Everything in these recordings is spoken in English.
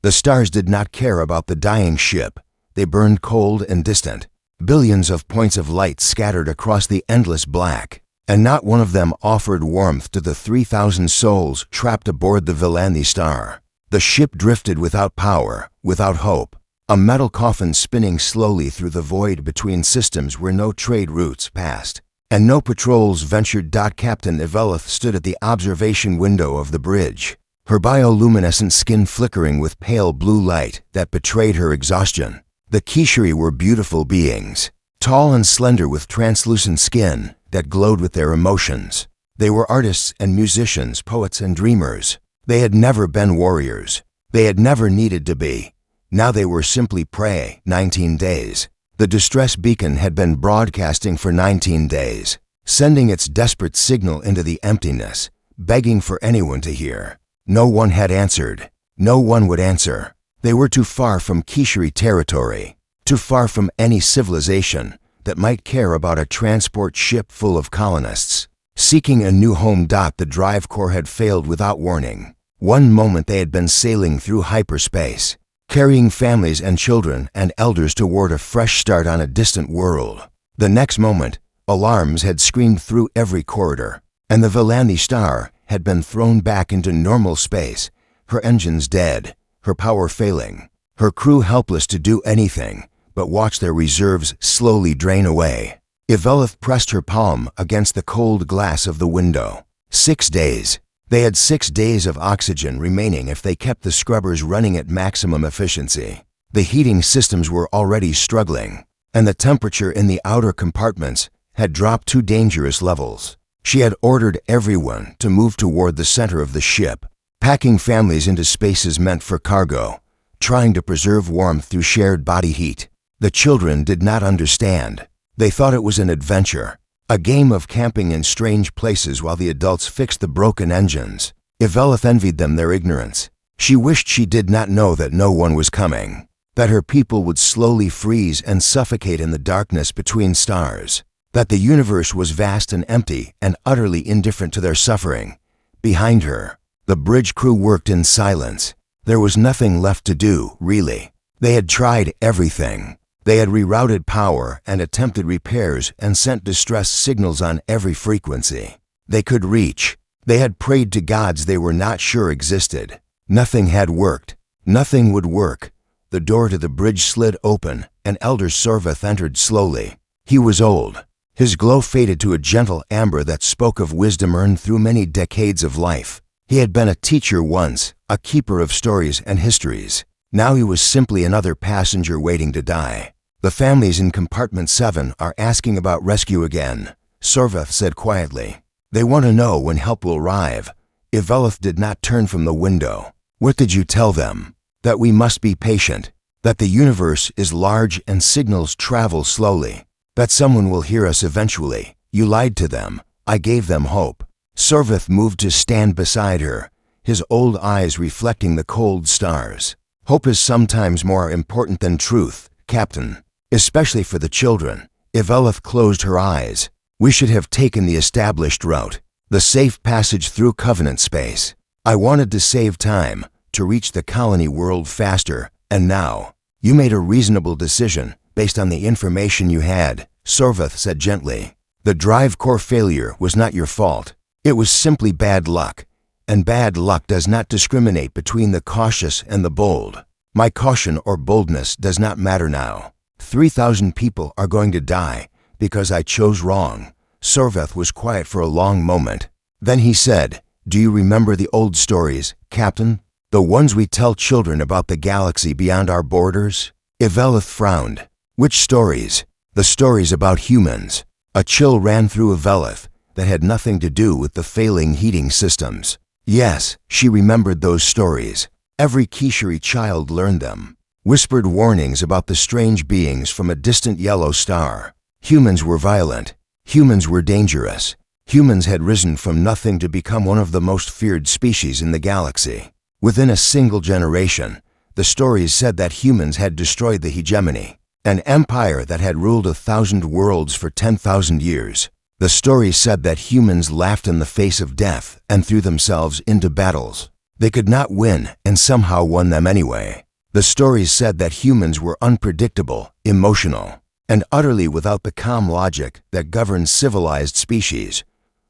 The stars did not care about the dying ship. They burned cold and distant. Billions of points of light scattered across the endless black, and not one of them offered warmth to the 3,000 souls trapped aboard the Villanthi star. The ship drifted without power, without hope, a metal coffin spinning slowly through the void between systems where no trade routes passed, and no patrols ventured. Captain Eveleth stood at the observation window of the bridge, her bioluminescent skin flickering with pale blue light that betrayed her exhaustion. The Kishari were beautiful beings, tall and slender with translucent skin that glowed with their emotions. They were artists and musicians, poets and dreamers. They had never been warriors. They had never needed to be. Now they were simply prey. 19 days. The distress beacon had been broadcasting for 19 days, sending its desperate signal into the emptiness, begging for anyone to hear. No one had answered. No one would answer. They were too far from Kishari territory, too far from any civilization that might care about a transport ship full of colonists seeking a new home. The drive core had failed without warning. One moment they had been sailing through hyperspace, carrying families and children and elders toward a fresh start on a distant world. The next moment, alarms had screamed through every corridor, and the Villanthi star had been thrown back into normal space, her engines dead, her power failing, her crew helpless to do anything but watch their reserves slowly drain away. Eveleth pressed her palm against the cold glass of the window. 6 days. They had 6 days of oxygen remaining if they kept the scrubbers running at maximum efficiency. The heating systems were already struggling, and the temperature in the outer compartments had dropped to dangerous levels. She had ordered everyone to move toward the center of the ship, packing families into spaces meant for cargo, trying to preserve warmth through shared body heat. The children did not understand. They thought it was an adventure, a game of camping in strange places while the adults fixed the broken engines. Eveleth envied them their ignorance. She wished she did not know that no one was coming, that her people would slowly freeze and suffocate in the darkness between stars, that the universe was vast and empty and utterly indifferent to their suffering. Behind her, the bridge crew worked in silence. There was nothing left to do, really. They had tried everything. They had rerouted power and attempted repairs and sent distress signals on every frequency they could reach. They had prayed to gods they were not sure existed. Nothing had worked. Nothing would work. The door to the bridge slid open, and Elder Sorveth entered slowly. He was old. His glow faded to a gentle amber that spoke of wisdom earned through many decades of life. He had been a teacher once, a keeper of stories and histories. Now he was simply another passenger waiting to die. The families in Compartment 7 are asking about rescue again, Sorveth said quietly. They want to know when help will arrive. Eveleth did not turn from the window. What did you tell them? That we must be patient. That the universe is large and signals travel slowly. That someone will hear us eventually. You lied to them. I gave them hope. Sorveth moved to stand beside her, his old eyes reflecting the cold stars. Hope is sometimes more important than truth, Captain, especially for the children. Eveleth closed her eyes. We should have taken the established route, the safe passage through Covenant space. I wanted to save time, to reach the colony world faster, and now, you made a reasonable decision based on the information you had, Sorveth said gently. The drive core failure was not your fault. It was simply bad luck, and bad luck does not discriminate between the cautious and the bold. My caution or boldness does not matter now. 3,000 people are going to die because I chose wrong. Sorveth was quiet for a long moment. Then he said, Do you remember the old stories, Captain? The ones we tell children about the galaxy beyond our borders? Eveleth frowned. Which stories? The stories about humans. A chill ran through Eveleth that had nothing to do with the failing heating systems. Yes, she remembered those stories. Every Kishari child learned them. Whispered warnings about the strange beings from a distant yellow star. Humans were violent. Humans were dangerous. Humans had risen from nothing to become one of the most feared species in the galaxy. Within a single generation, the stories said that humans had destroyed the hegemony, an empire that had ruled 1,000 worlds for 10,000 years. The stories said that humans laughed in the face of death and threw themselves into battles. They could not win and somehow won them anyway. The stories said that humans were unpredictable, emotional, and utterly without the calm logic that governs civilized species.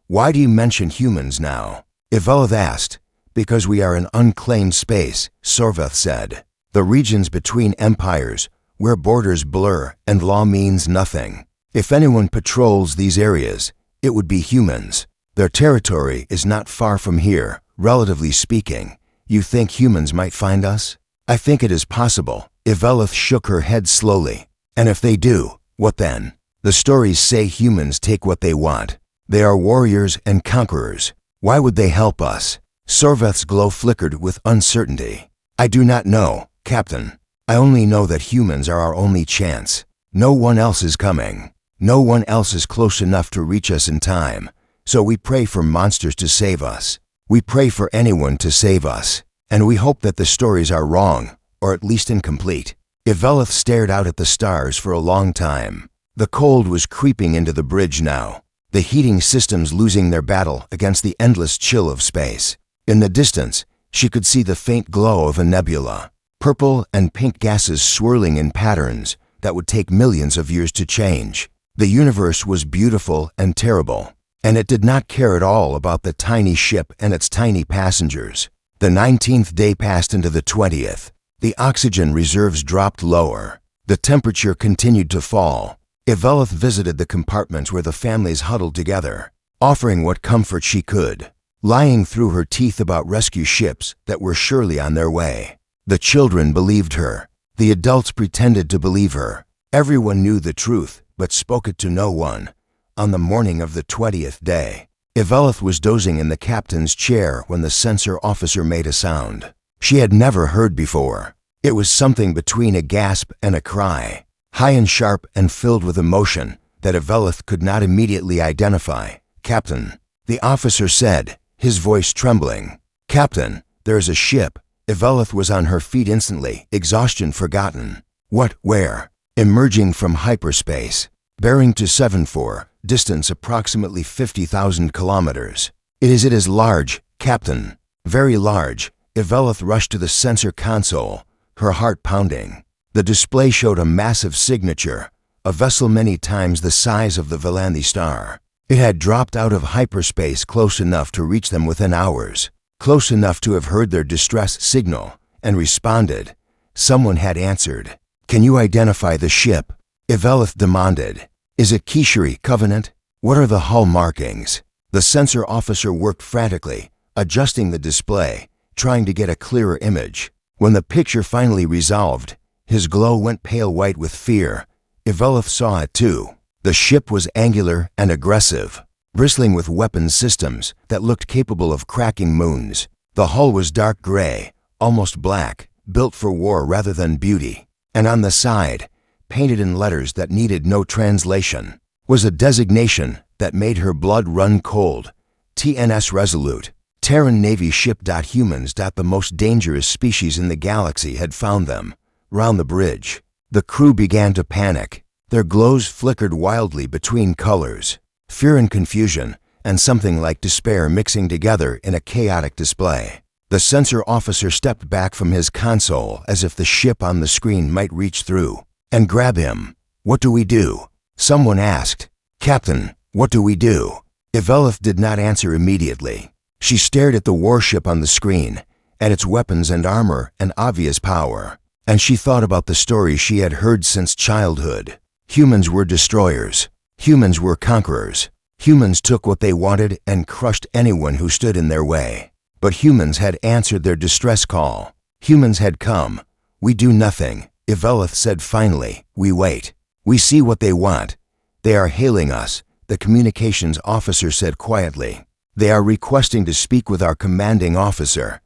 Why do you mention humans now? Ivelith asked. Because we are in unclaimed space, Sorveth said. The regions between empires, where borders blur and law means nothing. If anyone patrols these areas, it would be humans. Their territory is not far from here, relatively speaking. You think humans might find us? I think it is possible. Ivelith shook her head slowly. And if they do, what then? The stories say humans take what they want. They are warriors and conquerors. Why would they help us? Sorveth's glow flickered with uncertainty. I do not know, Captain. I only know that humans are our only chance. No one else is coming. No one else is close enough to reach us in time. So we pray for monsters to save us. We pray for anyone to save us. And we hope that the stories are wrong, or at least incomplete. Ivelith stared out at the stars for a long time. The cold was creeping into the bridge now, the heating systems losing their battle against the endless chill of space. In the distance, she could see the faint glow of a nebula, purple and pink gases swirling in patterns that would take millions of years to change. The universe was beautiful and terrible, and it did not care at all about the tiny ship and its tiny passengers. The 19th day passed into the 20th. The oxygen reserves dropped lower. The temperature continued to fall. Ivelith visited the compartments where the families huddled together, offering what comfort she could, lying through her teeth about rescue ships that were surely on their way. The children believed her. The adults pretended to believe her. Everyone knew the truth, but spoke it to no one. On the morning of the 20th day, Ivelith was dozing in the captain's chair when the sensor officer made a sound she had never heard before. It was something between a gasp and a cry, high and sharp and filled with emotion that Ivelith could not immediately identify. Captain, the officer said, his voice trembling. Captain, there is a ship. Ivelith was on her feet instantly, exhaustion forgotten. What, where? Emerging from hyperspace. Bearing to 74, distance approximately 50,000 kilometers. It is large, Captain. Very large. Ivelith rushed to the sensor console, her heart pounding. The display showed a massive signature, a vessel many times the size of the Valandi star. It had dropped out of hyperspace close enough to reach them within hours, close enough to have heard their distress signal and responded. Someone had answered. Can you identify the ship? Ivelith demanded. Is it Kishari Covenant? What are the hull markings? The sensor officer worked frantically, adjusting the display, trying to get a clearer image. When the picture finally resolved, his glow went pale white with fear. Ivelith saw it too. The ship was angular and aggressive, bristling with weapons systems that looked capable of cracking moons. The hull was dark gray, almost black, built for war rather than beauty. And on the side, painted in letters that needed no translation, was a designation that made her blood run cold. TNS Resolute. Terran Navy ship. Humans. The most dangerous species in the galaxy had found them. Round the bridge, the crew began to panic. Their glows flickered wildly between colors, fear and confusion, and something like despair mixing together in a chaotic display. The sensor officer stepped back from his console as if the ship on the screen might reach through and grab him. What do we do? Someone asked. Captain, what do we do? Ivelith did not answer immediately. She stared at the warship on the screen, at its weapons and armor and obvious power, and she thought about the stories she had heard since childhood. Humans were destroyers. Humans were conquerors. Humans took what they wanted and crushed anyone who stood in their way. But humans had answered their distress call. Humans had come. We do nothing, Ivelith said finally. We wait. We see what they want. They are hailing us, the communications officer said quietly. They are requesting to speak with our commanding officer.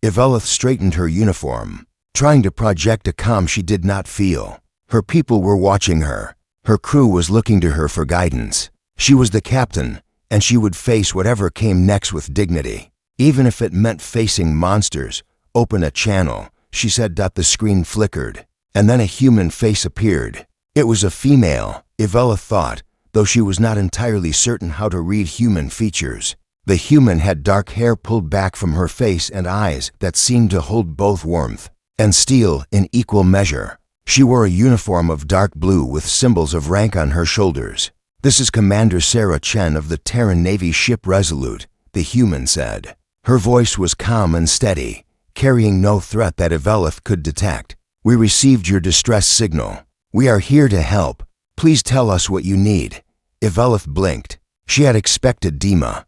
Ivelith straightened her uniform, trying to project a calm she did not feel. Her people were watching her. Her crew was looking to her for guidance. She was the captain, and she would face whatever came next with dignity. Even if it meant facing monsters. Open a channel, she said. The screen flickered, and then a human face appeared. It was a female, Ivelith thought, though she was not entirely certain how to read human features. The human had dark hair pulled back from her face and eyes that seemed to hold both warmth and steel in equal measure. She wore a uniform of dark blue with symbols of rank on her shoulders. "This is Commander Sarah Chen of the Terran Navy ship Resolute," the human said. Her voice was calm and steady, carrying no threat that Evelith could detect. "We received your distress signal. We are here to help. Please tell us what you need." Evelith blinked. She had expected Dima.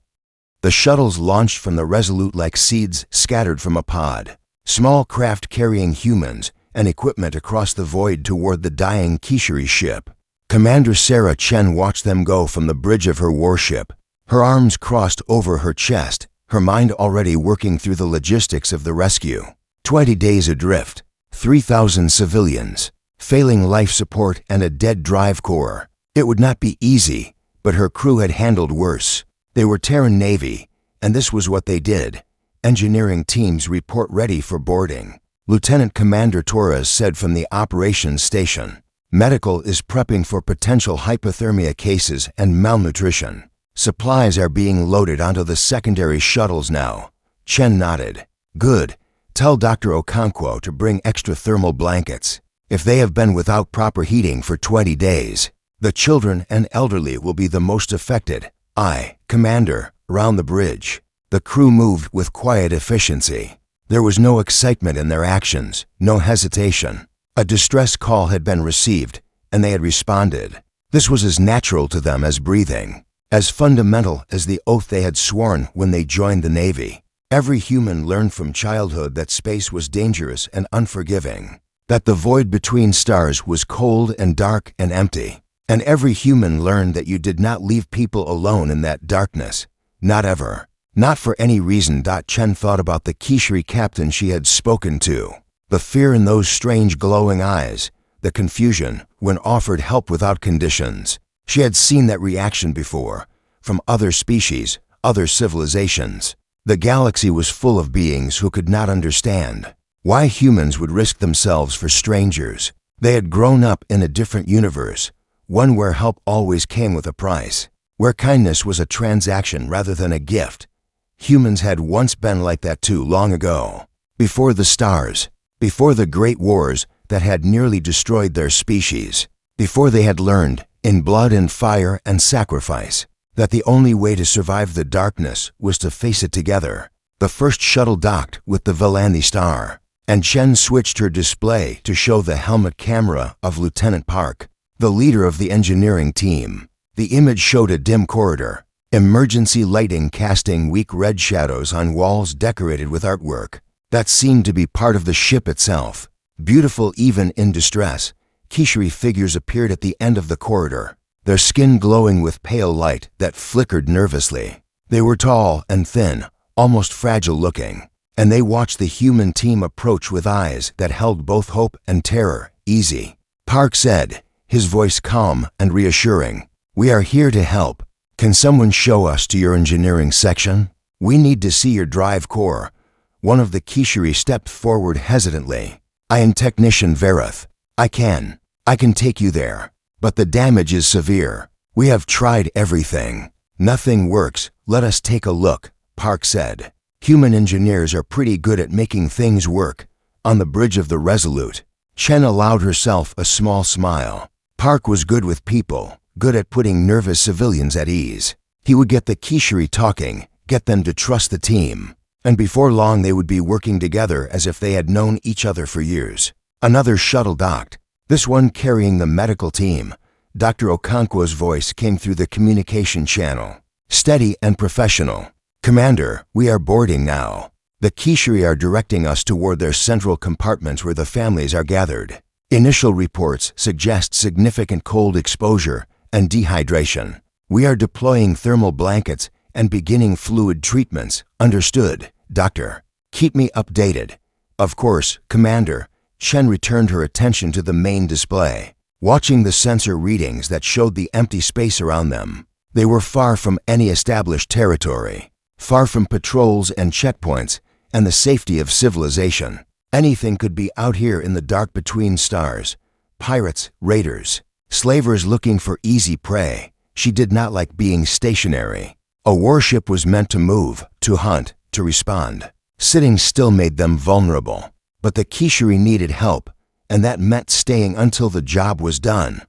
The shuttles launched from the Resolute like seeds scattered from a pod. Small craft carrying humans and equipment across the void toward the dying Kishiri ship. Commander Sarah Chen watched them go from the bridge of her warship, her arms crossed over her chest, her mind already working through the logistics of the rescue. 20 days adrift, 3,000 civilians, failing life support and a dead drive core. It would not be easy, but her crew had handled worse. They were Terran Navy, and this was what they did. Engineering teams report ready for boarding. Lieutenant Commander Torres said from the operations station. Medical is prepping for potential hypothermia cases and malnutrition. Supplies are being loaded onto the secondary shuttles now. Chen nodded. Good. Tell Dr. Okonkwo to bring extra thermal blankets. If they have been without proper heating for 20 days, the children and elderly will be the most affected. Aye, Commander, around the bridge. The crew moved with quiet efficiency. There was no excitement in their actions, no hesitation. A distress call had been received, and they had responded. This was as natural to them as breathing, as fundamental as the oath they had sworn when they joined the Navy. Every human learned from childhood that space was dangerous and unforgiving, that the void between stars was cold and dark and empty. And every human learned that you did not leave people alone in that darkness. Not ever. Not for any reason. Chen thought about the Kishiri captain she had spoken to. The fear in those strange glowing eyes. The confusion when offered help without conditions. She had seen that reaction before, from other species, other civilizations. The galaxy was full of beings who could not understand why humans would risk themselves for strangers. They had grown up in a different universe, one where help always came with a price, where kindness was a transaction rather than a gift. Humans had once been like that too long ago, before the stars, before the great wars that had nearly destroyed their species, before they had learned, in blood and fire and sacrifice, that the only way to survive the darkness was to face it together. The first shuttle docked with the Velani star, and Chen switched her display to show the helmet camera of Lieutenant Park, the leader of the engineering team. The image showed a dim corridor, emergency lighting casting weak red shadows on walls decorated with artwork that seemed to be part of the ship itself. Beautiful even in distress, Kishiri figures appeared at the end of the corridor, their skin glowing with pale light that flickered nervously. They were tall and thin, almost fragile looking, and they watched the human team approach with eyes that held both hope and terror. Easy, Park said, his voice calm and reassuring. We are here to help. Can someone show us to your engineering section? We need to see your drive core. One of the Kishiri stepped forward hesitantly. I am Technician Verith. I can take you there. But the damage is severe. We have tried everything. Nothing works. Let us take a look, Park said. Human engineers are pretty good at making things work. On the bridge of the Resolute, Chen allowed herself a small smile. Park was good with people, good at putting nervous civilians at ease. He would get the Kishiri talking, get them to trust the team, and before long they would be working together as if they had known each other for years. Another shuttle docked, this one carrying the medical team. Dr. Okonkwo's voice came through the communication channel, steady and professional. Commander, we are boarding now. The Kishiri are directing us toward their central compartments where the families are gathered. Initial reports suggest significant cold exposure and dehydration. We are deploying thermal blankets and beginning fluid treatments. Understood, Doctor. Keep me updated. Of course, Commander. Chen returned her attention to the main display, watching the sensor readings that showed the empty space around them. They were far from any established territory, far from patrols and checkpoints and the safety of civilization. Anything could be out here in the dark between stars. Pirates, raiders, slavers looking for easy prey. She did not like being stationary. A warship was meant to move, to hunt, to respond. Sitting still made them vulnerable. But the Kishiri needed help, and that meant staying until the job was done.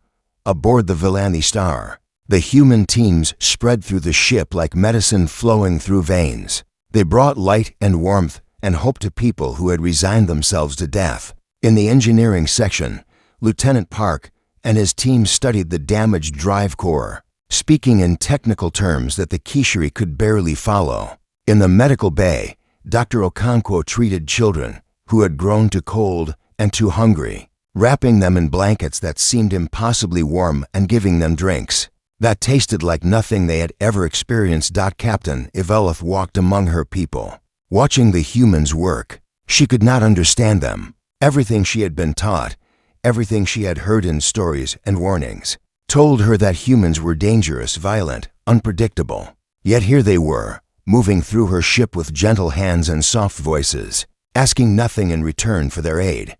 Aboard the Vilani Star, the human teams spread through the ship like medicine flowing through veins. They brought light and warmth and hope to people who had resigned themselves to death. In the engineering section, Lieutenant Park and his team studied the damaged drive core, speaking in technical terms that the Kishiri could barely follow. In the medical bay, Dr. Okonkwo treated children who had grown too cold and too hungry, wrapping them in blankets that seemed impossibly warm and giving them drinks that tasted like nothing they had ever experienced. Captain Eveleth walked among her people, watching the humans work. She could not understand them. Everything she had been taught, everything she had heard in stories and warnings, told her that humans were dangerous, violent, unpredictable. Yet here they were, moving through her ship with gentle hands and soft voices, asking nothing in return for their aid.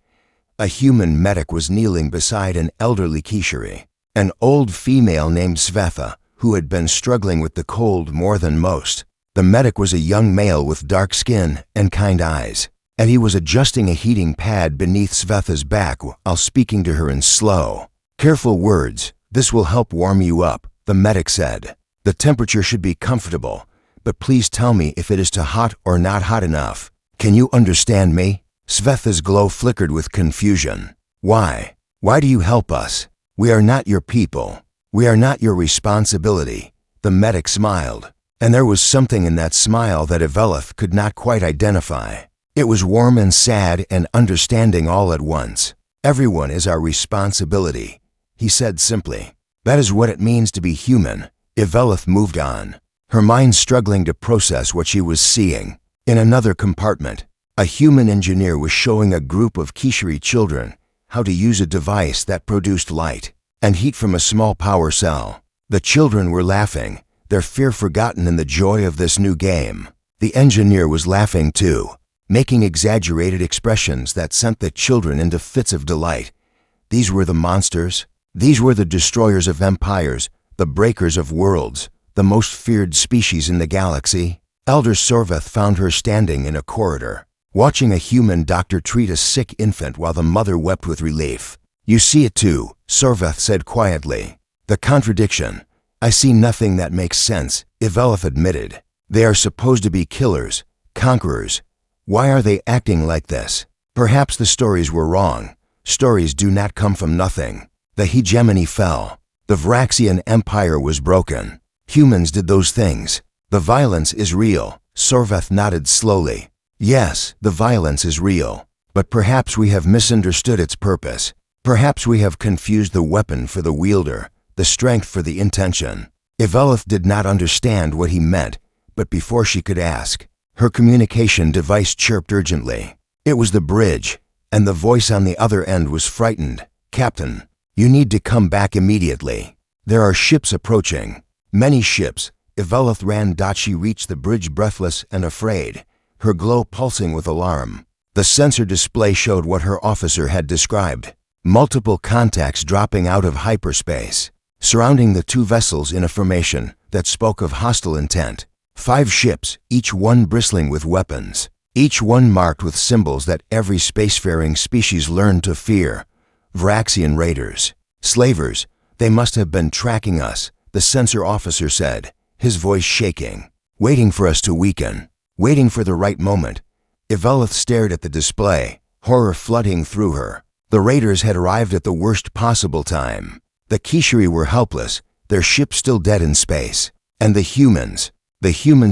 A human medic was kneeling beside an elderly Kishiri, an old female named Svetha, who had been struggling with the cold more than most. The medic was a young male with dark skin and kind eyes, and he was adjusting a heating pad beneath Svetha's back while speaking to her in slow, careful words. "This will help warm you up," the medic said. "The temperature should be comfortable, but please tell me if it is too hot or not hot enough. Can you understand me?" Svetha's glow flickered with confusion. "Why? Why do you help us? We are not your people. We are not your responsibility." The medic smiled, and there was something in that smile that Eveleth could not quite identify. It was warm and sad and understanding all at once. "Everyone is our responsibility," he said simply. "That is what it means to be human." Eveleth moved on, her mind struggling to process what she was seeing. In another compartment, a human engineer was showing a group of Kishiri children how to use a device that produced light and heat from a small power cell. The children were laughing, their fear forgotten in the joy of this new game. The engineer was laughing too, making exaggerated expressions that sent the children into fits of delight. These were the monsters. These were the destroyers of empires, the breakers of worlds, the most feared species in the galaxy. Elder Sorveth found her standing in a corridor, watching a human doctor treat a sick infant while the mother wept with relief. "You see it too," Sorveth said quietly. "The contradiction. I see nothing that makes sense," Eveleth admitted. "They are supposed to be killers, conquerors. Why are they acting like this?" Perhaps the stories were wrong. Stories do not come from nothing. The hegemony fell. The Vraxian Empire was broken. Humans did those things. The violence is real. Sorveth nodded slowly. "Yes, the violence is real. But perhaps we have misunderstood its purpose. Perhaps we have confused the weapon for the wielder, the strength for the intention." Eveleth did not understand what he meant, but before she could ask, her communication device chirped urgently. It was the bridge, and the voice on the other end was frightened. "Captain, you need to come back immediately. There are ships approaching." Many ships. Eveleth ran. She reached the bridge breathless and afraid, her glow pulsing with alarm. The sensor display showed what her officer had described. Multiple contacts dropping out of hyperspace, surrounding the two vessels in a formation that spoke of hostile intent. 5 ships, each one bristling with weapons, each one marked with symbols that every spacefaring species learned to fear. Vraxian raiders. "Slavers, they must have been tracking us," the sensor officer said, his voice shaking. "Waiting for us to weaken. Waiting for the right moment." Eveleth stared at the display, horror flooding through her. The raiders had arrived at the worst possible time. The Kishiri were helpless, their ship still dead in space. And the humans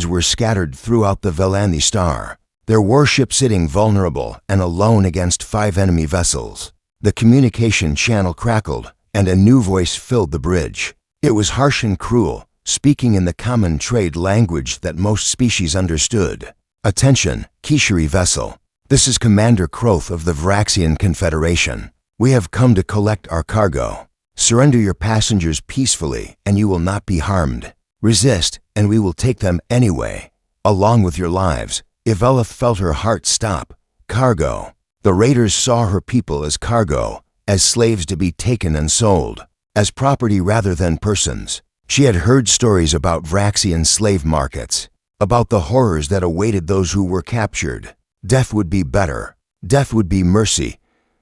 were scattered throughout the Vilani Star, their warship sitting vulnerable and alone against 5 enemy vessels. The communication channel crackled, and a new voice filled the bridge. It was harsh and cruel, speaking in the common trade language that most species understood. "Attention, Kishiri vessel. This is Commander Kroth of the Vraxian Confederation. We have come to collect our cargo. Surrender your passengers peacefully, and you will not be harmed. Resist, and we will take them anyway, along with your lives." Eveleth felt her heart stop. Cargo. The raiders saw her people as cargo, as slaves to be taken and sold, as property rather than persons. She had heard stories about Vraxian slave markets, about the horrors that awaited those who were captured. Death would be better. Death would be mercy.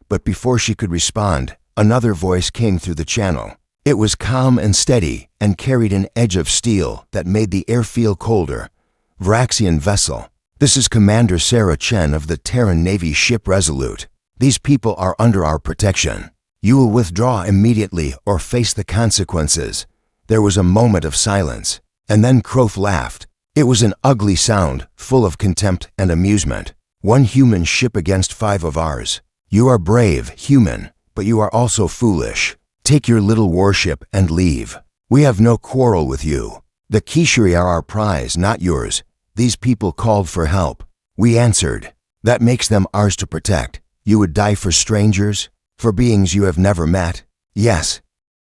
But before she could respond, another voice came through the channel. It was calm and steady and carried an edge of steel that made the air feel colder. Vraxian vessel. This is Commander Sarah Chen of the Terran Navy ship Resolute. These people are under our protection. You will withdraw immediately or face the consequences. There was a moment of silence, and then Croth laughed. It was an ugly sound, full of contempt and amusement. One human ship against 5 of ours. You are brave, human, but you are also foolish. Take your little warship and leave. We have no quarrel with you. The Kishri are our prize, not yours. These people called for help. We answered. That makes them ours to protect. You would die for strangers? For beings you have never met? Yes.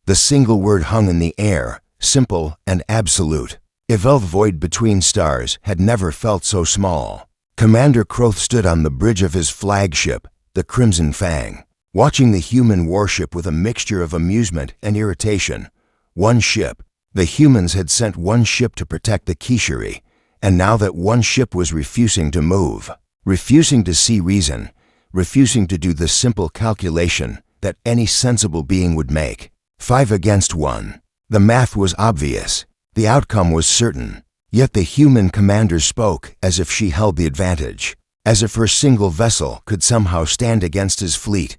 The single word hung in the air, simple and absolute. Evelth void between stars had never felt so small. Commander Croth stood on the bridge of his flagship, the Crimson Fang, watching the human warship with a mixture of amusement and irritation. One ship. The humans had sent one ship to protect the Kishri, and now that one ship was refusing to move, refusing to see reason, refusing to do the simple calculation that any sensible being would make. 5 against 1. The math was obvious. The outcome was certain. Yet the human commander spoke as if she held the advantage, as if her single vessel could somehow stand against his fleet.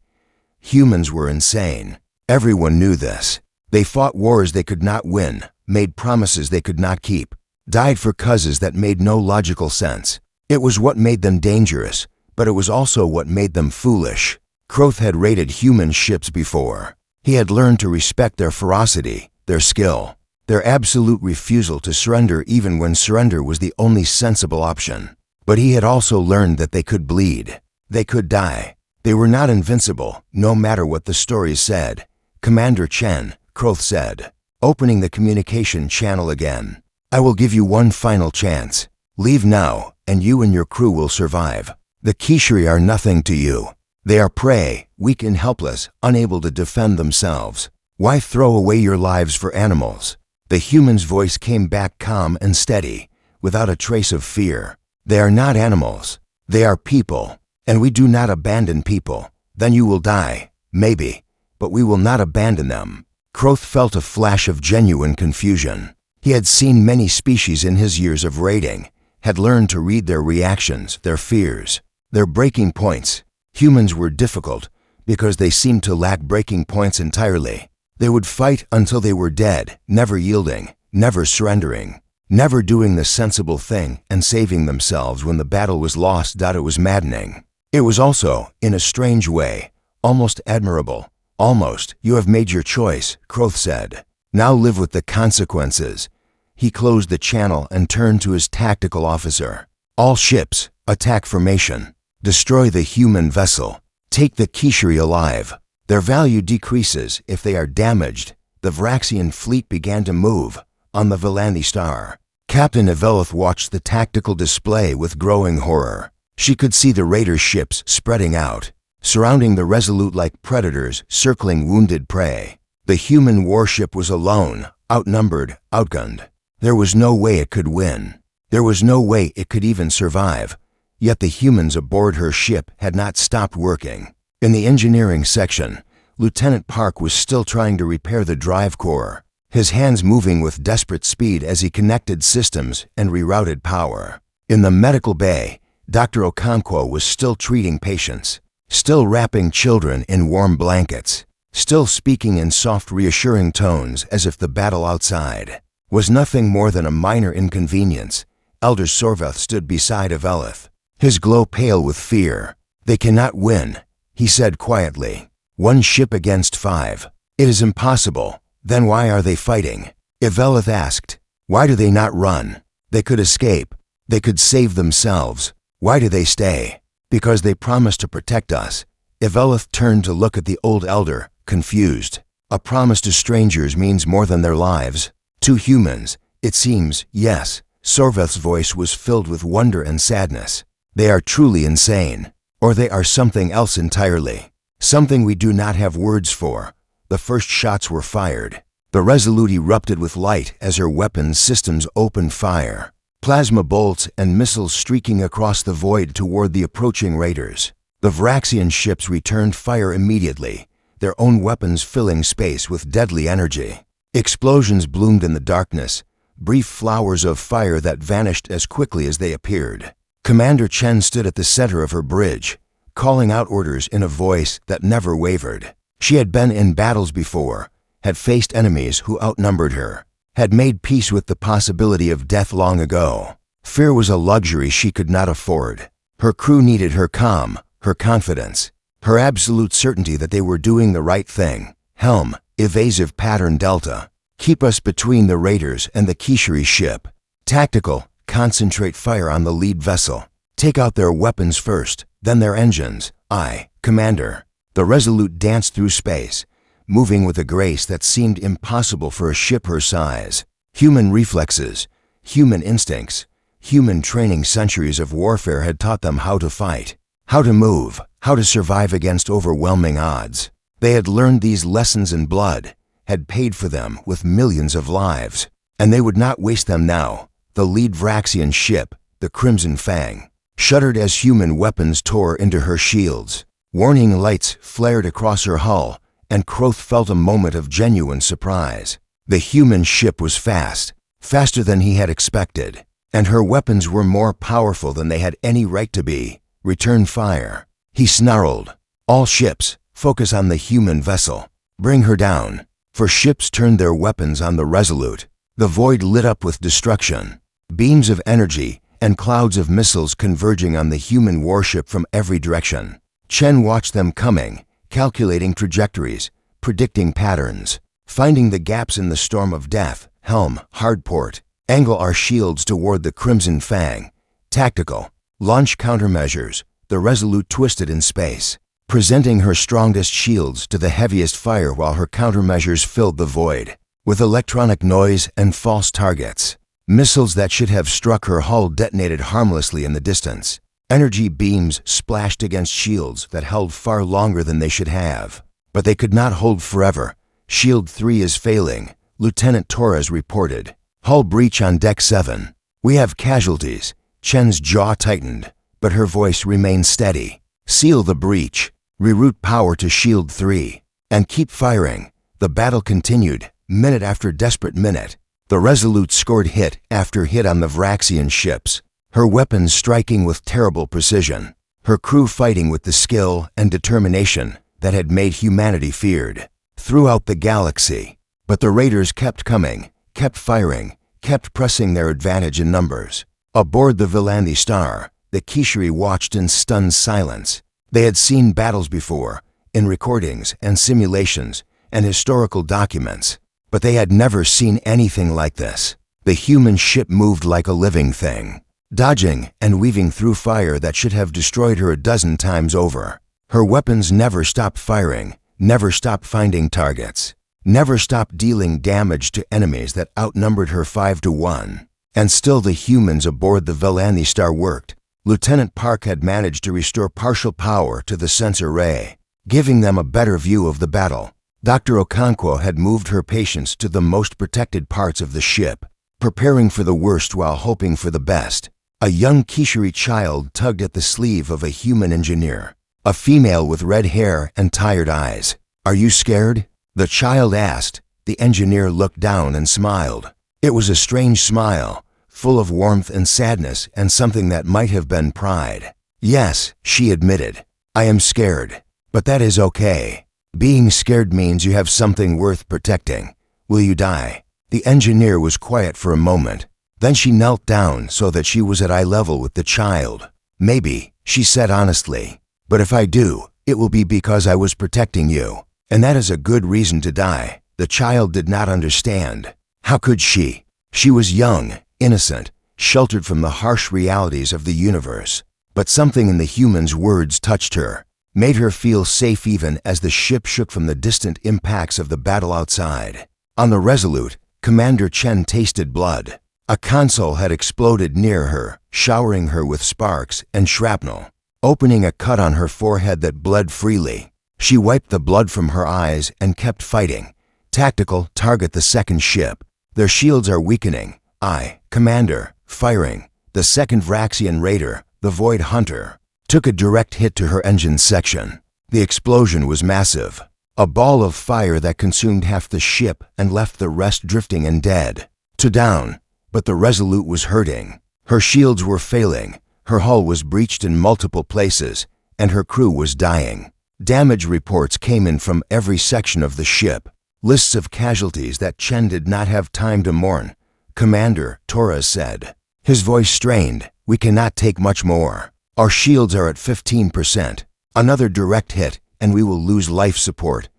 Humans were insane. Everyone knew this. They fought wars they could not win, made promises they could not keep, died for causes that made no logical sense. It was what made them dangerous, but it was also what made them foolish. Croth had raided human ships before. He had learned to respect their ferocity, their skill, their absolute refusal to surrender even when surrender was the only sensible option. But he had also learned that they could bleed. They could die. They were not invincible, no matter what the stories said. Commander Chen, Croth said, opening the communication channel again. I will give you one final chance. Leave now, and you and your crew will survive. The Kishri are nothing to you. They are prey, weak and helpless, unable to defend themselves. Why throw away your lives for animals? The human's voice came back calm and steady, without a trace of fear. They are not animals. They are people, and we do not abandon people. Then you will die, maybe, but we will not abandon them. Croth felt a flash of genuine confusion. He had seen many species in his years of raiding, had learned to read their reactions, their fears, their breaking points. Humans were difficult because they seemed to lack breaking points entirely. They would fight until they were dead, never yielding, never surrendering, never doing the sensible thing and saving themselves when the battle was lost. It was maddening. It was also, in a strange way, almost admirable. Almost. You have made your choice, Croth said. Now live with the consequences. He closed the channel and turned to his tactical officer. All ships, attack formation. Destroy the human vessel. Take the Kishri alive. Their value decreases if they are damaged. The Vraxian fleet began to move on the Villani star. Captain Eveleth watched the tactical display with growing horror. She could see the raider ships spreading out, surrounding the Resolute like predators circling wounded prey. The human warship was alone, outnumbered, outgunned. There was no way it could win. There was no way it could even survive. Yet the humans aboard her ship had not stopped working. In the engineering section, Lieutenant Park was still trying to repair the drive core, his hands moving with desperate speed as he connected systems and rerouted power. In the medical bay, Dr. Okonkwo was still treating patients, still wrapping children in warm blankets, still speaking in soft, reassuring tones as if the battle outside was nothing more than a minor inconvenience. Elder Sorveth stood beside Eveleth, his glow pale with fear. They cannot win, he said quietly. One ship against 5. It is impossible. Then why are they fighting? Eveleth asked. Why do they not run? They could escape. They could save themselves. Why do they stay? Because they promised to protect us. Eveleth turned to look at the old elder, confused. A promise to strangers means more than their lives. To humans, it seems, yes. Sorveth's voice was filled with wonder and sadness. They are truly insane. Or they are something else entirely. Something we do not have words for. The first shots were fired. The Resolute erupted with light as her weapons systems opened fire. Plasma bolts and missiles streaking across the void toward the approaching raiders. The Vraxian ships returned fire immediately, their own weapons filling space with deadly energy. Explosions bloomed in the darkness, brief flowers of fire that vanished as quickly as they appeared. Commander Chen stood at the center of her bridge, calling out orders in a voice that never wavered. She had been in battles before, had faced enemies who outnumbered her, had made peace with the possibility of death long ago. Fear was a luxury she could not afford. Her crew needed her calm, her confidence, her absolute certainty that they were doing the right thing. Helm, evasive pattern Delta. Keep us between the raiders and the Kishiri ship. Tactical, concentrate fire on the lead vessel. Take out their weapons first, then their engines. Aye, Commander. The Resolute danced through space, moving with a grace that seemed impossible for a ship her size. Human reflexes, human instincts, human training. Centuries of warfare had taught them how to fight, how to move, how to survive against overwhelming odds. They had learned these lessons in blood, had paid for them with millions of lives, and they would not waste them now. The lead Vraxian ship, the Crimson Fang, shuddered as human weapons tore into her shields. Warning lights flared across her hull, and Kroth felt a moment of genuine surprise. The human ship was fast, faster than he had expected, and her weapons were more powerful than they had any right to be. Return fire. He snarled. All ships, focus on the human vessel. Bring her down. For ships turned their weapons on the Resolute. The void lit up with destruction. Beams of energy and clouds of missiles converging on the human warship from every direction. Chen watched them coming, calculating trajectories, predicting patterns, finding the gaps in the storm of death. Helm, hardport. Angle our shields toward the Crimson Fang. Tactical. Launch countermeasures. The Resolute twisted in space, presenting her strongest shields to the heaviest fire while her countermeasures filled the void. With electronic noise and false targets, missiles that should have struck her hull detonated harmlessly in the distance. Energy beams splashed against shields that held far longer than they should have. But they could not hold forever. Shield 3 is failing, Lieutenant Torres reported. Hull breach on Deck 7. We have casualties. Chen's jaw tightened, but her voice remained steady. Seal the breach. Reroute power to Shield 3. And keep firing. The battle continued, minute after desperate minute. The Resolute scored hit after hit on the Vraxian ships, her weapons striking with terrible precision, her crew fighting with the skill and determination that had made humanity feared throughout the galaxy. But the raiders kept coming, kept firing, kept pressing their advantage in numbers. Aboard the Villandi Star, the Kishiri watched in stunned silence. They had seen battles before, in recordings and simulations and historical documents, but they had never seen anything like this. The human ship moved like a living thing, dodging and weaving through fire that should have destroyed her a dozen times over. Her weapons never stopped firing, never stopped finding targets, never stopped dealing damage to enemies that outnumbered her 5-1. And still the humans aboard the Villandi Star worked. Lieutenant Park had managed to restore partial power to the sensor ray, giving them a better view of the battle. Dr. Okonkwo had moved her patients to the most protected parts of the ship, preparing for the worst while hoping for the best. A young Kishiri child tugged at the sleeve of a human engineer, a female with red hair and tired eyes. Are you scared? The child asked. The engineer looked down and smiled. It was a strange smile, full of warmth and sadness and something that might have been pride. Yes, she admitted. I am scared, but that is okay. Being scared means you have something worth protecting. Will you die? The engineer was quiet for a moment. Then she knelt down so that she was at eye level with the child. Maybe, she said honestly, but if I do, it will be because I was protecting you. And that is a good reason to die. The child did not understand. How could she? She was young, innocent, sheltered from the harsh realities of the universe. But something in the human's words touched her, made her feel safe even as the ship shook from the distant impacts of the battle outside. On the Resolute, Commander Chen tasted blood. A console had exploded near her, showering her with sparks and shrapnel, opening a cut on her forehead that bled freely. She wiped the blood from her eyes and kept fighting, Tactical, target the second ship. Their shields are weakening. I, Commander, firing. The second Vraxian raider, the Void Hunter, took a direct hit to her engine section. The explosion was massive. A ball of fire that consumed half the ship and left the rest drifting and dead. To down, but the Resolute was hurting. Her shields were failing, her hull was breached in multiple places, and her crew was dying. Damage reports came in from every section of the ship. Lists of casualties that Chen did not have time to mourn. Commander, Torres said. His voice strained. We cannot take much more. Our shields are at 15%. Another direct hit, and we will lose life support.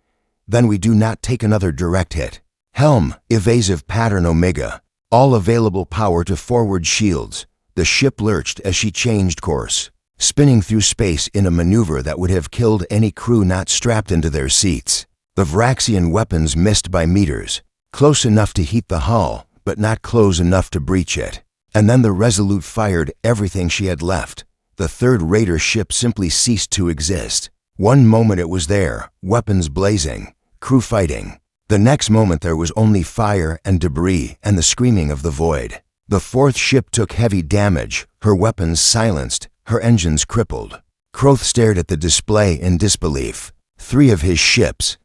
Then we do not take another direct hit. Helm, evasive pattern Omega. All available power to forward shields. The ship lurched as she changed course, spinning through space in a maneuver that would have killed any crew not strapped into their seats. The Vraxian weapons missed by meters, close enough to heat the hull, but not close enough to breach it. And then the Resolute fired everything she had left. The third raider ship simply ceased to exist. One moment it was there, weapons blazing, crew fighting. The next moment there was only fire and debris and the screaming of the void. The fourth ship took heavy damage, her weapons silenced, her engines crippled. Kroth stared at the display in disbelief. 3 of his ships.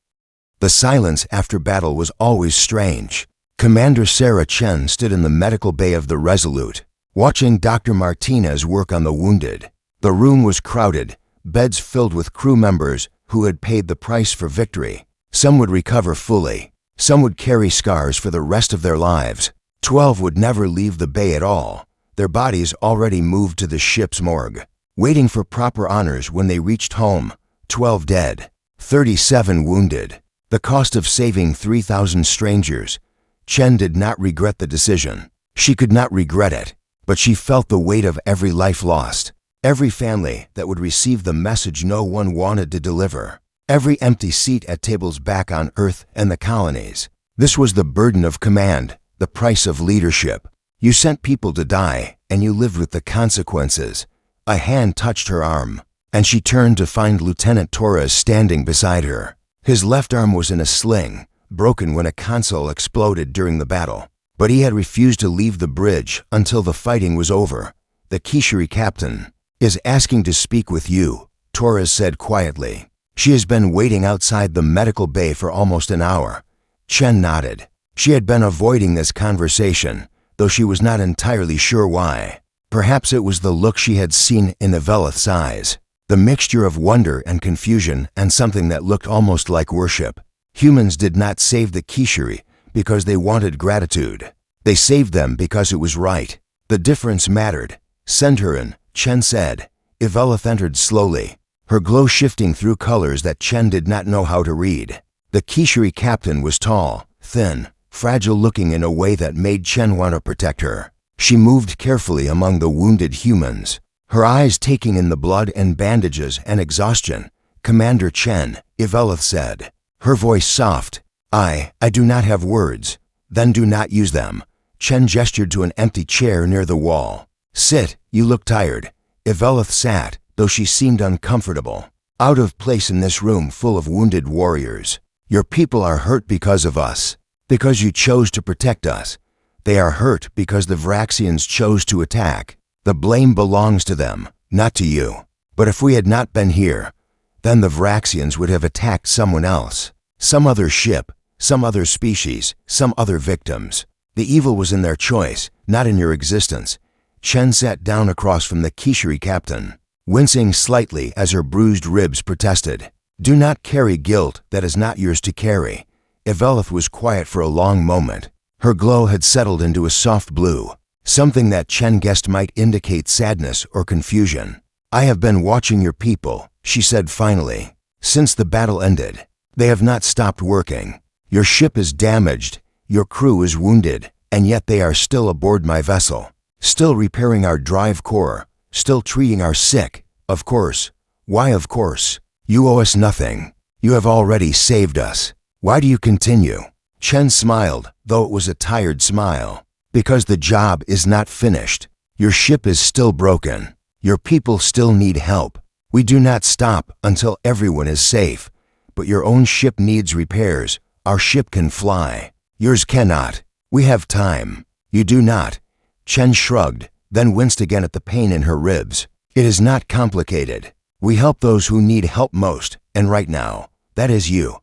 The silence after battle was always strange. Commander Sarah Chen stood in the medical bay of the Resolute, watching Dr. Martinez work on the wounded. The room was crowded, beds filled with crew members who had paid the price for victory. Some would recover fully. Some would carry scars for the rest of their lives. 12 would never leave the bay at all, their bodies already moved to the ship's morgue, waiting for proper honors when they reached home. 12 dead, 37 wounded. The cost of saving 3,000 strangers. Chen did not regret the decision. She could not regret it, but she felt the weight of every life lost, every family that would receive the message no one wanted to deliver, every empty seat at tables back on Earth and the colonies. This was the burden of command, the price of leadership. You sent people to die, and you lived with the consequences. A hand touched her arm, and she turned to find Lieutenant Torres standing beside her. His left arm was in a sling, broken when a console exploded during the battle. But he had refused to leave the bridge until the fighting was over. The Kishiri captain is asking to speak with you, Torres said quietly. She has been waiting outside the medical bay for almost an hour. Chen nodded. She had been avoiding this conversation, though she was not entirely sure why. Perhaps it was the look she had seen in Eveleth's eyes, the mixture of wonder and confusion and something that looked almost like worship. Humans did not save the Kishiri because they wanted gratitude. They saved them because it was right. The difference mattered. Send her in, Chen said. Eveleth entered slowly, her glow shifting through colors that Chen did not know how to read. The Kishiri captain was tall, thin, fragile-looking in a way that made Chen want to protect her. She moved carefully among the wounded humans, her eyes taking in the blood and bandages and exhaustion. Commander Chen, Eveleth said, her voice soft. I do not have words. Then do not use them. Chen gestured to an empty chair near the wall. Sit, you look tired. Eveleth sat, though she seemed uncomfortable, out of place in this room full of wounded warriors. Your people are hurt because of us, because you chose to protect us. They are hurt because the Vraxians chose to attack. The blame belongs to them, not to you. But if we had not been here, then the Vraxians would have attacked someone else, some other ship, some other species, some other victims. The evil was in their choice, not in your existence. Chen sat down across from the Kishiri captain, wincing slightly as her bruised ribs protested. Do not carry guilt that is not yours to carry. Eveleth was quiet for a long moment. Her glow had settled into a soft blue, something that Chen guessed might indicate sadness or confusion. I have been watching your people, she said finally. Since the battle ended, they have not stopped working. Your ship is damaged, your crew is wounded, and yet they are still aboard my vessel, still repairing our drive core, still treating our sick. Of course. Why of course? You owe us nothing. You have already saved us. Why do you continue? Chen smiled, though it was a tired smile. Because the job is not finished. Your ship is still broken. Your people still need help. We do not stop until everyone is safe. But your own ship needs repairs. Our ship can fly. Yours cannot. We have time. You do not. Chen shrugged, then winced again at the pain in her ribs. It is not complicated. We help those who need help most, and right now, that is you.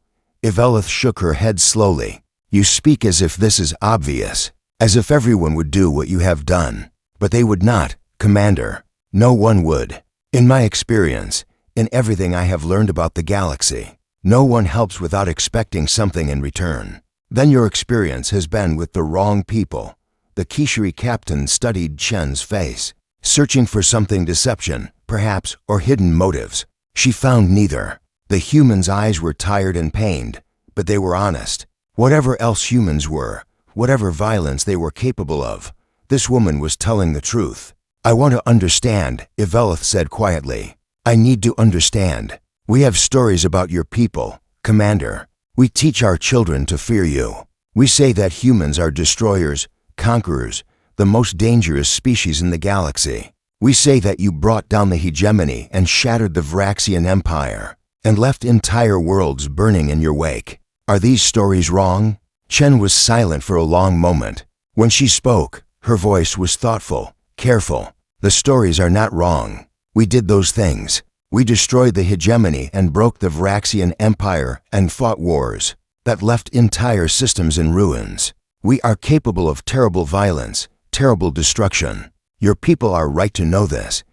Evelith shook her head slowly. You speak as if this is obvious, as if everyone would do what you have done. But they would not, Commander. No one would. In my experience, in everything I have learned about the galaxy, no one helps without expecting something in return. Then your experience has been with the wrong people. The Kishiri captain studied Chen's face, searching for something deception, perhaps, or hidden motives. She found neither. The humans' eyes were tired and pained, but they were honest. Whatever else humans were, whatever violence they were capable of, this woman was telling the truth. I want to understand, Evelith said quietly. I need to understand. We have stories about your people, Commander. We teach our children to fear you. We say that humans are destroyers, conquerors, the most dangerous species in the galaxy. We say that you brought down the hegemony and shattered the Vraxian Empire, and left entire worlds burning in your wake. Are these stories wrong? Chen was silent for a long moment. When she spoke, her voice was thoughtful, careful. The stories are not wrong. We did those things. We destroyed the hegemony and broke the Vraxian Empire and fought wars that left entire systems in ruins. We are capable of terrible violence, terrible destruction. Your people are right to know this.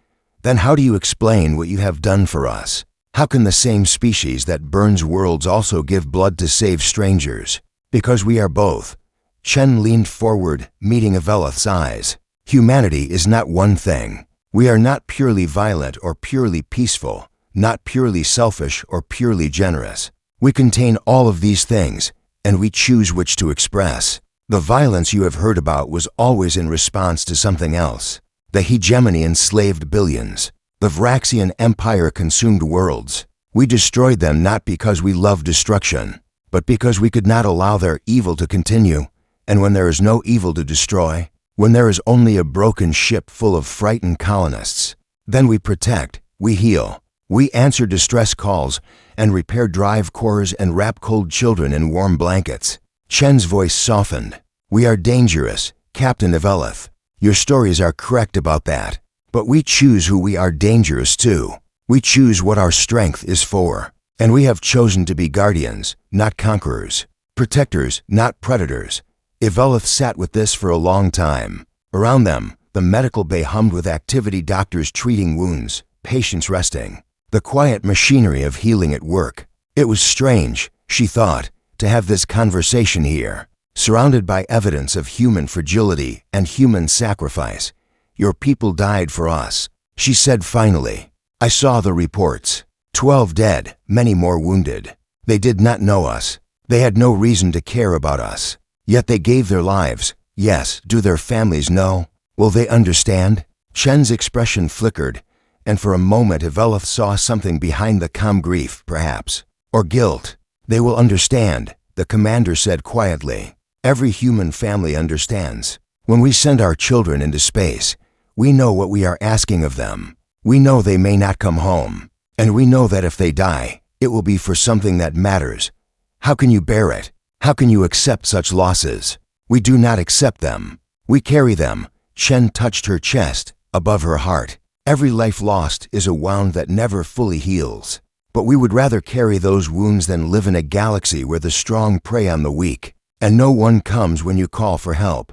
Then how do you explain what you have done for us? How can the same species that burns worlds also give blood to save strangers? Because we are both. Chen leaned forward, meeting Evelith's eyes. Humanity is not one thing. We are not purely violent or purely peaceful, not purely selfish or purely generous. We contain all of these things, and we choose which to express. The violence you have heard about was always in response to something else. The hegemony enslaved billions. The Vraxian Empire consumed worlds. We destroyed them not because we love destruction, but because we could not allow their evil to continue. And when there is no evil to destroy, when there is only a broken ship full of frightened colonists, then we protect, we heal, we answer distress calls, and repair drive cores and wrap cold children in warm blankets. Chen's voice softened. We are dangerous, Captain Evelith. Your stories are correct about that. But we choose who we are dangerous to. We choose what our strength is for. And we have chosen to be guardians, not conquerors. Protectors, not predators. Evelith sat with this for a long time. Around them, the medical bay hummed with activity, doctors treating wounds, patients resting. The quiet machinery of healing at work. It was strange, she thought, to have this conversation here, surrounded by evidence of human fragility and human sacrifice. Your people died for us, she said finally. I saw the reports. 12 dead, many more wounded. They did not know us. They had no reason to care about us. Yet they gave their lives. Yes, do their families know? Will they understand? Chen's expression flickered, and for a moment Evelith saw something behind the calm grief, perhaps, or guilt. They will understand, the commander said quietly. Every human family understands. When we send our children into space, we know what we are asking of them. We know they may not come home, and we know that if they die, it will be for something that matters. How can you bear it? How can you accept such losses? We do not accept them. We carry them. Chen touched her chest, above her heart. Every life lost is a wound that never fully heals. But we would rather carry those wounds than live in a galaxy where the strong prey on the weak, and no one comes when you call for help.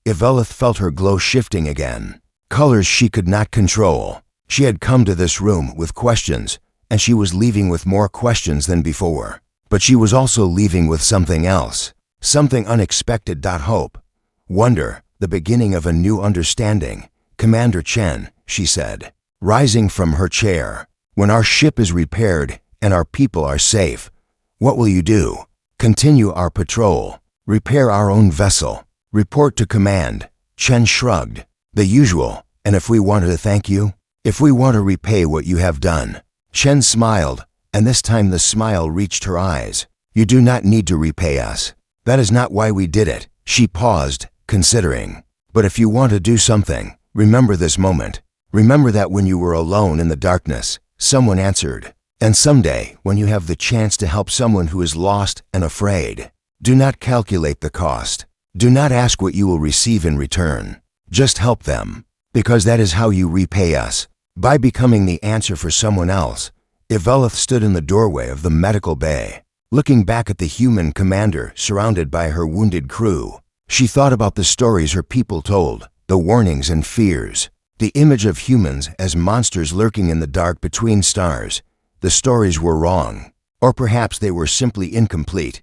Evelith felt her glow shifting again. Colors she could not control. She had come to this room with questions, and she was leaving with more questions than before. But she was also leaving with something else, something unexpected. Hope, wonder, the beginning of a new understanding. Commander Chen, she said, rising from her chair, when our ship is repaired and our people are safe, what will you do? Continue our patrol, repair our own vessel, report to command. Chen shrugged. The usual. And if we wanted to thank you? If we want to repay what you have done? Chen smiled, and this time the smile reached her eyes. You do not need to repay us. That is not why we did it. She paused, considering. But if you want to do something, remember this moment. Remember that when you were alone in the darkness, someone answered. And someday, when you have the chance to help someone who is lost and afraid, Do not calculate the cost. Do not ask what you will receive in return. Just help them, because that is how you repay us, by becoming the answer for someone else. Eveleth stood in the doorway of the medical bay, looking back at the human commander surrounded by her wounded crew. She thought about the stories her people told, the warnings and fears, the image of humans as monsters lurking in the dark between stars. The stories were wrong, or perhaps they were simply incomplete.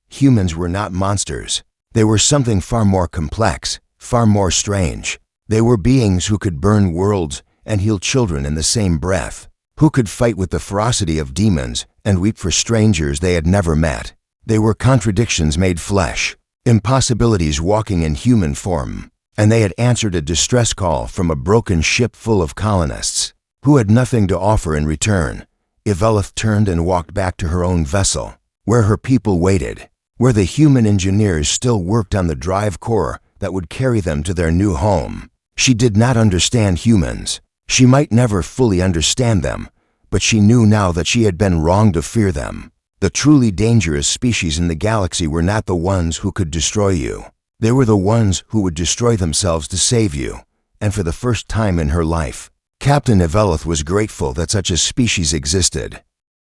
Humans were not monsters. They were something far more complex, far more strange. They were beings who could burn worlds and heal children in the same breath, who could fight with the ferocity of demons and weep for strangers they had never met. They were contradictions made flesh, impossibilities walking in human form, and they had answered a distress call from a broken ship full of colonists who had nothing to offer in return. Eveleth turned and walked back to her own vessel, where her people waited, where the human engineers still worked on the drive core that would carry them to their new home. She did not understand humans. She might never fully understand them, but she knew now that she had been wrong to fear them. The truly dangerous species in the galaxy were not the ones who could destroy you. They were the ones who would destroy themselves to save you. And for the first time in her life, Captain Eveleth was grateful that such a species existed.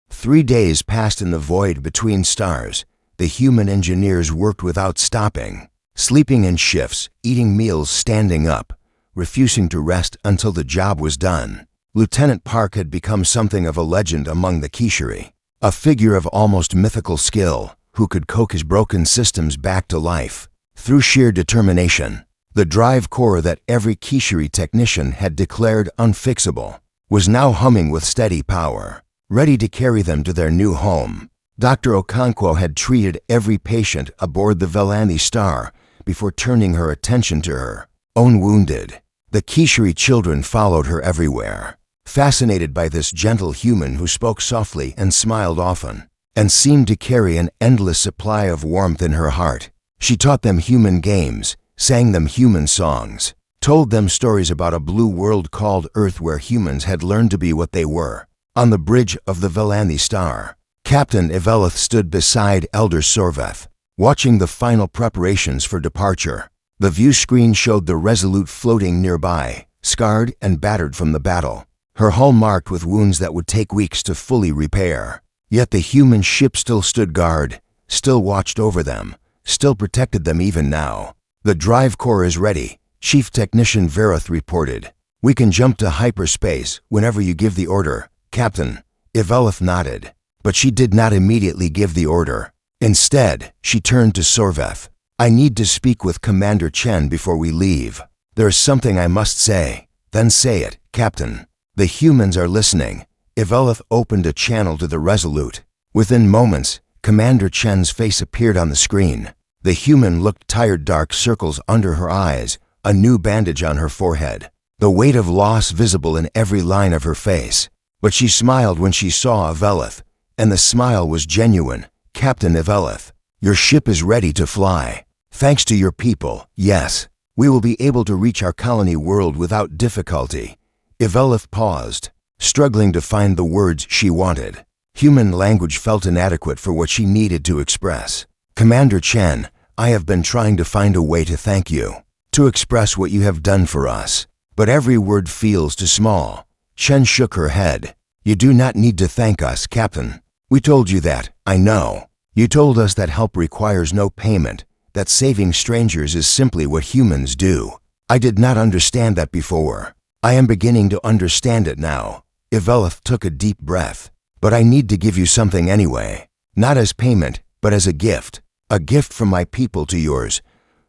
3 days passed in the void between stars. The human engineers worked without stopping, sleeping in shifts, eating meals standing up, refusing to rest until the job was done. Lieutenant Park had become something of a legend among the Kishari, a figure of almost mythical skill who could coax broken systems back to life. Through sheer determination, the drive core that every Kishari technician had declared unfixable was now humming with steady power, ready to carry them to their new home. Dr. Okonkwo had treated every patient aboard the Velani Star before turning her attention to her own wounded. The Kishari children followed her everywhere, fascinated by this gentle human who spoke softly and smiled often, and seemed to carry an endless supply of warmth in her heart. She taught them human games, sang them human songs, told them stories about a blue world called Earth where humans had learned to be what they were. On the bridge of the Velani Star, Captain Eveleth stood beside Elder Sorveth, watching the final preparations for departure. The view screen showed the Resolute floating nearby, scarred and battered from the battle, her hull marked with wounds that would take weeks to fully repair. Yet the human ship still stood guard, still watched over them, still protected them even now. "The drive core is ready," Chief Technician Verith reported. "We can jump to hyperspace whenever you give the order, Captain." Eveleth nodded, but she did not immediately give the order. Instead, she turned to Sorveth. "I need to speak with Commander Chen before we leave. There is something I must say." "Then say it, Captain. The humans are listening." Eveleth opened a channel to the Resolute. Within moments, Commander Chen's face appeared on the screen. The human looked tired, dark circles under her eyes, a new bandage on her forehead, the weight of loss visible in every line of her face. But she smiled when she saw Eveleth, and the smile was genuine. "Captain Eveleth, your ship is ready to fly. Thanks to your people, yes, we will be able to reach our colony world without difficulty." Eveleth paused, struggling to find the words she wanted. Human language felt inadequate for what she needed to express. "Commander Chen, I have been trying to find a way to thank you, to express what you have done for us, but every word feels too small." Chen shook her head. "You do not need to thank us, Captain. We told you that, I know. You told us that help requires no payment, that saving strangers is simply what humans do. I did not understand that before. I am beginning to understand it now." Eveleth took a deep breath. "But I need to give you something anyway. Not as payment, but as a gift. A gift from my people to yours."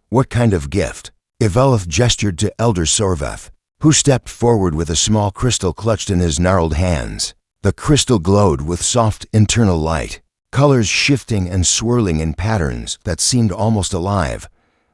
"What kind of gift?" Eveleth gestured to Elder Sorveth, who stepped forward with a small crystal clutched in his gnarled hands. The crystal glowed with soft internal light, colors shifting and swirling in patterns that seemed almost alive.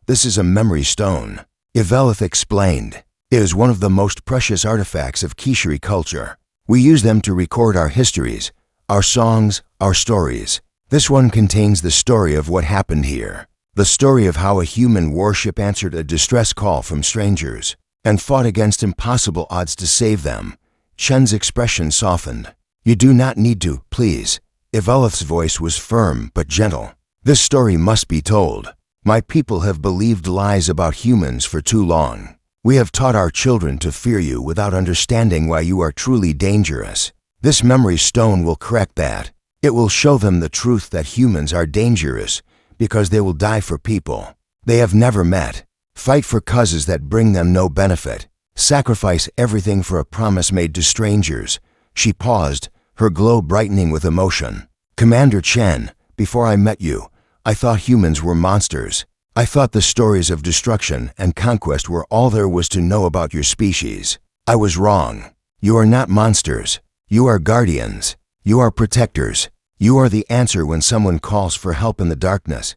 "This is a memory stone," Eveleth explained. "It is one of the most precious artifacts of Kishari culture. We use them to record our histories, our songs, our stories. This one contains the story of what happened here, the story of how a human warship answered a distress call from strangers and fought against impossible odds to save them." Chen's expression softened. "You do not need to, please." Eveleth's voice was firm but gentle. This story must be told. My people have believed lies about humans for too long. We have taught our children to fear you without understanding why you are truly dangerous. This memory stone will correct that. It will show them the truth that humans are dangerous because they will die for people they have never met, fight for causes that bring them no benefit, sacrifice everything for a promise made to strangers. She paused, her glow brightening with emotion. Commander Chen, before I met you, I thought humans were monsters. I thought the stories of destruction and conquest were all there was to know about your species. I was wrong. You are not monsters. You are guardians. You are protectors. You are the answer when someone calls for help in the darkness.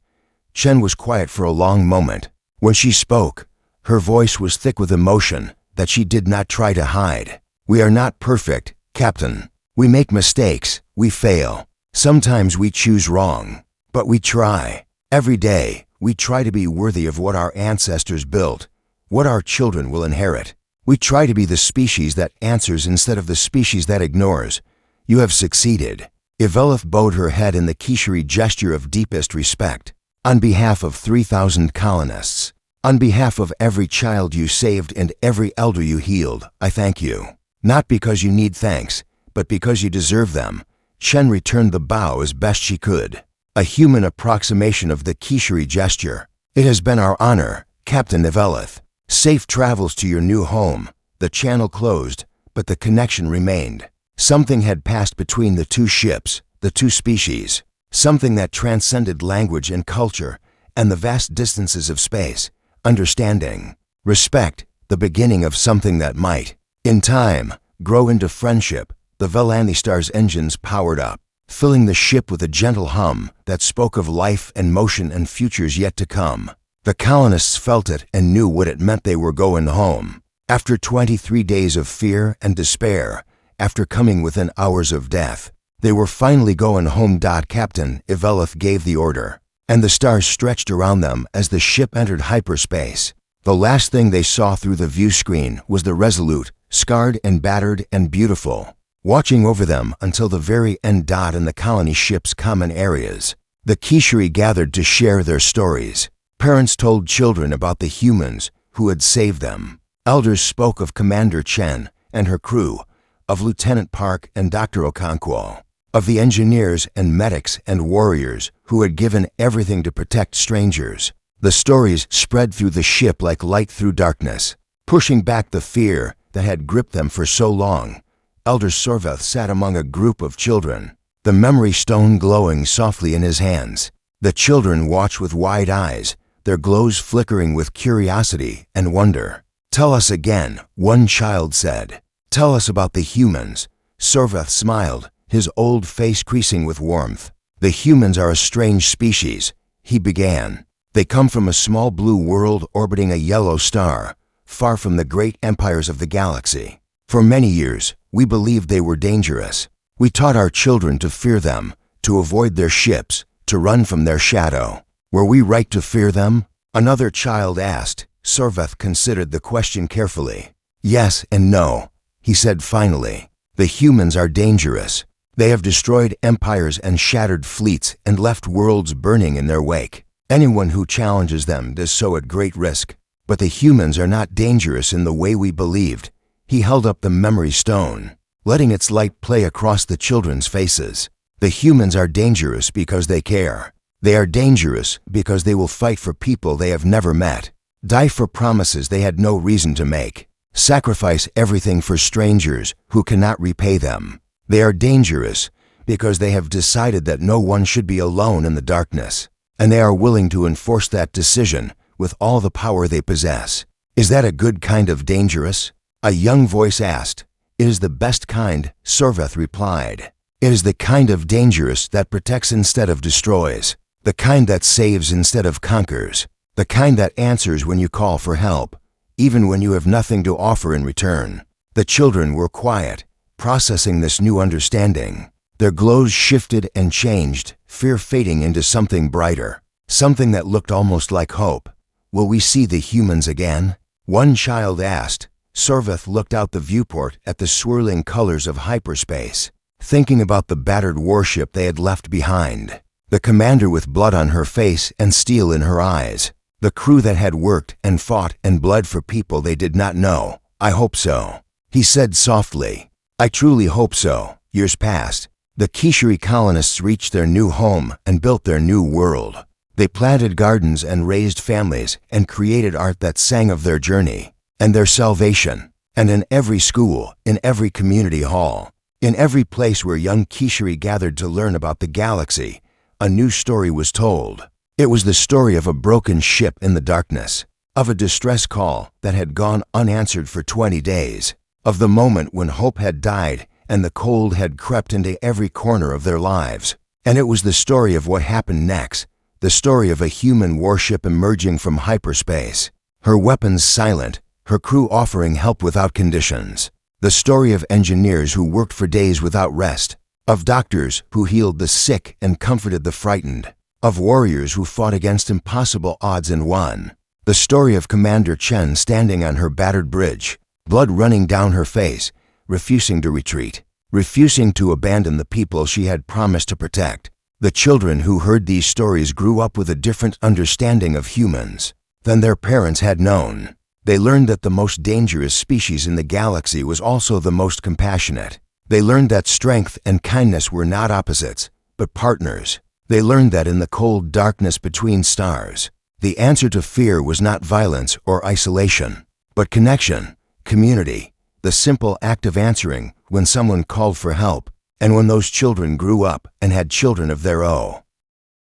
Chen was quiet for a long moment. When she spoke, her voice was thick with emotion that she did not try to hide. We are not perfect, Captain. We make mistakes. We fail. Sometimes we choose wrong. But we try. Every day, we try to be worthy of what our ancestors built, what our children will inherit. We try to be the species that answers instead of the species that ignores. You have succeeded. Evelith bowed her head in the Kishari gesture of deepest respect. On behalf of 3,000 colonists, on behalf of every child you saved and every elder you healed, I thank you. Not because you need thanks, but because you deserve them. Chen returned the bow as best she could, a human approximation of the Kishari gesture. It has been our honor, Captain Evelith. Safe travels to your new home. The channel closed, but the connection remained. Something had passed between the two ships, the two species. Something that transcended language and culture and the vast distances of space. Understanding, respect, the beginning of something that might, in time, grow into friendship. The Velanistar's engines powered up, filling the ship with a gentle hum that spoke of life and motion and futures yet to come. The colonists felt it and knew what it meant. They were going home. After 23 days of fear and despair, after coming within hours of death, they were finally going home. Captain Evelith gave the order, and the stars stretched around them as the ship entered hyperspace. The last thing they saw through the view screen was the Resolute, scarred and battered and beautiful, watching over them until the very end. In the colony ship's common areas, the Kishari gathered to share their stories. Parents told children about the humans who had saved them. Elders spoke of Commander Chen and her crew, of Lieutenant Park and Dr. Okonkwo, of the engineers and medics and warriors who had given everything to protect strangers. The stories spread through the ship like light through darkness, pushing back the fear that had gripped them for so long. Elder Sorveth sat among a group of children, the memory stone glowing softly in his hands. The children watched with wide eyes, their glows flickering with curiosity and wonder. Tell us again, one child said. Tell us about the humans. Sorveth smiled, his old face creasing with warmth. The humans are a strange species, he began. They come from a small blue world orbiting a yellow star, far from the great empires of the galaxy. For many years, we believed they were dangerous. We taught our children to fear them, to avoid their ships, to run from their shadow. Were we right to fear them? Another child asked. Sorveth considered the question carefully. Yes and no, he said finally. The humans are dangerous. They have destroyed empires and shattered fleets and left worlds burning in their wake. Anyone who challenges them does so at great risk. But the humans are not dangerous in the way we believed. He held up the memory stone, letting its light play across the children's faces. The humans are dangerous because they care. They are dangerous because they will fight for people they have never met, die for promises they had no reason to make, sacrifice everything for strangers who cannot repay them. They are dangerous because they have decided that no one should be alone in the darkness, and they are willing to enforce that decision with all the power they possess. Is that a good kind of dangerous? A young voice asked. It is the best kind, Sorveth replied. It is the kind of dangerous that protects instead of destroys, the kind that saves instead of conquers, the kind that answers when you call for help, even when you have nothing to offer in return. The children were quiet, processing this new understanding. Their glows shifted and changed, fear fading into something brighter, something that looked almost like hope. Will we see the humans again? One child asked. Sorveth looked out the viewport at the swirling colors of hyperspace, thinking about the battered warship they had left behind. The commander with blood on her face and steel in her eyes. The crew that had worked and fought and bled for people they did not know. I hope so. He said softly. I truly hope so. Years passed. The Kishiri colonists reached their new home and built their new world. They planted gardens and raised families and created art that sang of their journey and their salvation. And in every school, in every community hall, in every place where young Kishiri gathered to learn about the galaxy, a new story was told. It was the story of a broken ship in the darkness, of a distress call that had gone unanswered for 20 days, of the moment when hope had died and the cold had crept into every corner of their lives. And it was the story of what happened next, the story of a human warship emerging from hyperspace, her weapons silent, her crew offering help without conditions. The story of engineers who worked for days without rest, of doctors who healed the sick and comforted the frightened, of warriors who fought against impossible odds and won. The story of Commander Chen standing on her battered bridge, blood running down her face, refusing to retreat, refusing to abandon the people she had promised to protect. The children who heard these stories grew up with a different understanding of humans than their parents had known. They learned that the most dangerous species in the galaxy was also the most compassionate. They learned that strength and kindness were not opposites, but partners. They learned that in the cold darkness between stars, the answer to fear was not violence or isolation, but connection, community, the simple act of answering when someone called for help. And when those children grew up and had children of their own,